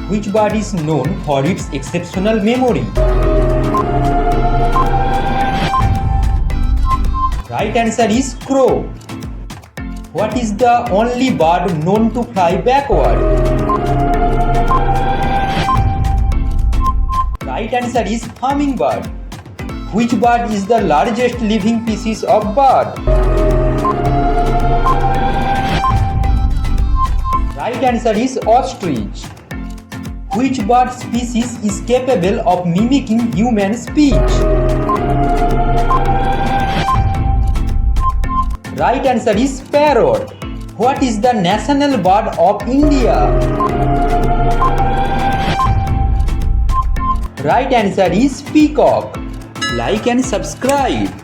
Which bird is known for its exceptional memory? Right answer is crow. What is the only bird known to fly backward? Right answer is hummingbird. Which bird is the largest living species of bird? Right answer is ostrich. Which bird species is capable of mimicking human speech? Right answer is parrot. What is the national bird of India? Right answer is peacock. Like and subscribe.